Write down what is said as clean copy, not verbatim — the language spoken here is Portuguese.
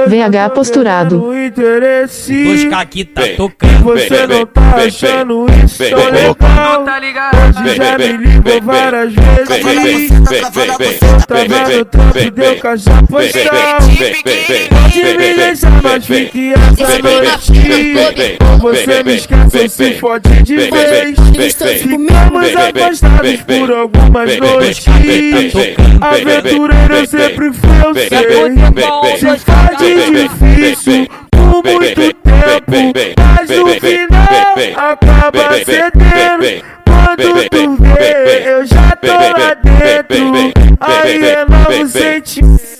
VH posturado. 2K que tá tocando. Você não tá achando isso tão legal. Hoje já me ligou várias vezes. Tava no trampo, deu caixa postal. Pode me deixar, mas fique essa noite. Você me esquece ou se fode de vez. Ficamos afastados por algumas noites. Aventureiro eu sempre fui, eu sei. Se faz difícil por muito tempo, mas no final acaba cedendo. Quando tu vê, eu já tô lá dentro. Aí é novo sentimento.